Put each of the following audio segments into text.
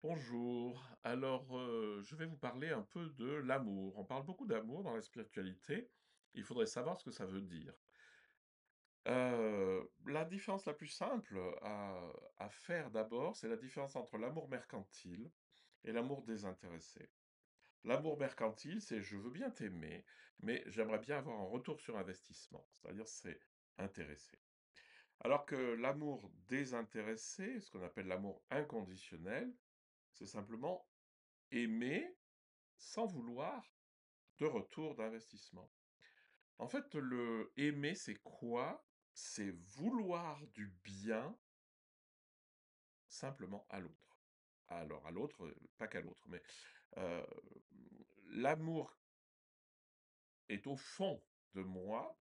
Bonjour. Alors, je vais vous parler un peu de l'amour. On parle beaucoup d'amour dans la spiritualité. Il faudrait savoir ce que ça veut dire. La différence la plus simple à faire d'abord, c'est la différence entre l'amour mercantile et l'amour désintéressé. L'amour mercantile, c'est je veux bien t'aimer, mais j'aimerais bien avoir un retour sur investissement, c'est-à-dire c'est intéressé. Alors que l'amour désintéressé, ce qu'on appelle l'amour inconditionnel, c'est simplement aimer sans vouloir de retour d'investissement. En fait, le aimer, c'est quoi? C'est vouloir du bien simplement à l'autre. Alors à l'autre, pas qu'à l'autre, mais heu, l'amour est au fond de moi,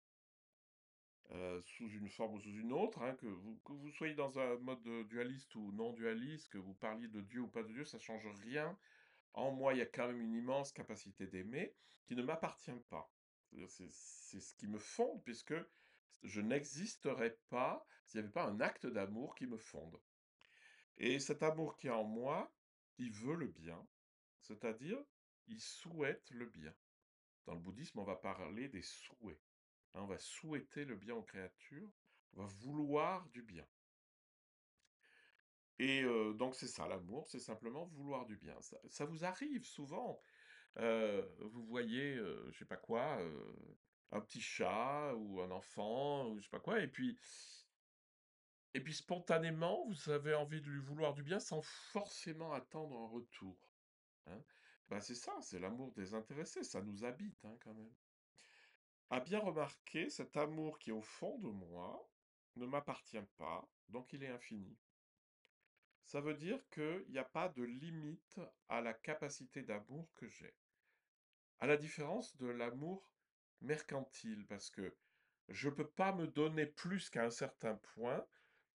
sous une forme ou sous une autre, hein, que vous soyez dans un mode, dualiste ou non dualiste, que vous parliez de Dieu ou pas de Dieu, ça change rien. En moi, il y a quand même une immense capacité d'aimer qui ne m'appartient pas. C'est-à-dire, c'est ce qui me fonde, puisque je n'existerais pas s'il n'y avait pas un acte d'amour qui me fonde. Et cet amour qui est en moi, il veut le bien, c'est-à-dire, il souhaite le bien. Dans le bouddhisme, on va parler des souhaits, hein. On va souhaiter le bien aux créatures, on va vouloir du bien. Et donc c'est ça l'amour, c'est simplement vouloir du bien. Ça vous arrive souvent. Vous voyez, je sais pas quoi, un petit chat ou un enfant ou je sais pas quoi et puis spontanément, vous avez envie de lui vouloir du bien sans forcément attendre un retour, hein. Bah, c'est ça, c'est l'amour désintéressé, ça nous habite, hein, quand même. À bien remarquer, cet amour qui est au fond de moi ne m'appartient pas, donc il est infini. Ça veut dire qu'il n'y a pas de limite à la capacité d'amour que j'ai. À la différence de l'amour mercantile, parce que je peux pas me donner plus qu'à un certain point,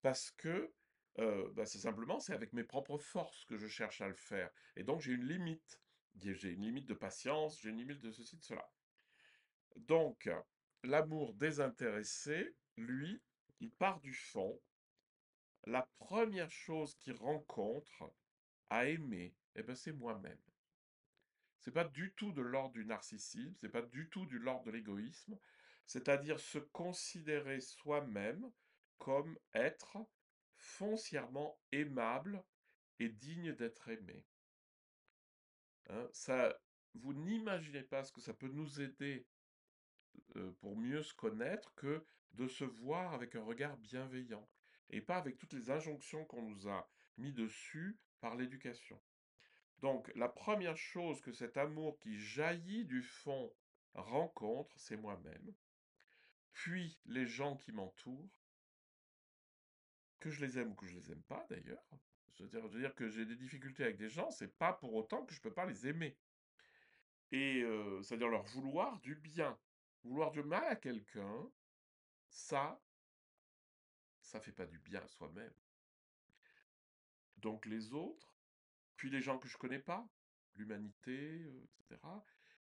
parce que bah, c'est avec mes propres forces que je cherche à le faire. Et donc j'ai une limite. J'ai une limite de patience, j'ai une limite de ceci, de cela. Donc, l'amour désintéressé, lui, il part du fond. La première chose qu'il rencontre à aimer, eh ben, c'est moi-même. C'est pas du tout de l'ordre du narcissisme, c'est pas du tout de l'ordre de l'égoïsme, c'est-à-dire se considérer soi-même comme être foncièrement aimable et digne d'être aimé, hein. Ça, vous n'imaginez pas ce que ça peut nous aider pour mieux se connaître que de se voir avec un regard bienveillant et pas avec toutes les injonctions qu'on nous a mis dessus par l'éducation. Donc, la première chose que cet amour qui jaillit du fond rencontre, c'est moi-même. Puis les gens qui m'entourent, que je les aime ou que je les aime pas d'ailleurs. Je veux dire que j'ai des difficultés avec des gens, c'est pas pour autant que je peux pas les aimer. Et c'est-à-dire leur vouloir du bien. Vouloir du mal à quelqu'un, ça, ça fait pas du bien à soi-même. Donc les autres, puis les gens que je connais pas, l'humanité, etc.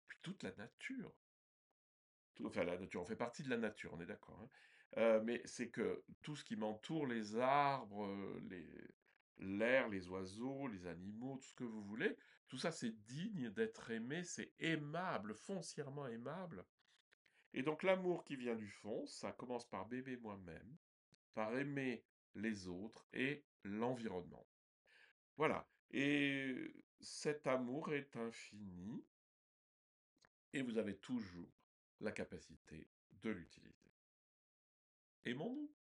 Puis toute la nature. Enfin, la nature, on fait partie de la nature, on est d'accord, hein. Mais c'est que tout ce qui m'entoure, les arbres, l'air, les oiseaux, les animaux, tout ce que vous voulez, tout ça, c'est digne d'être aimé, c'est aimable, foncièrement aimable. Et donc l'amour qui vient du fond, ça commence par m'aimer moi-même, par aimer les autres et l'environnement. Voilà. Et cet amour est infini et vous avez toujours la capacité de l'utiliser. Aimons-nous.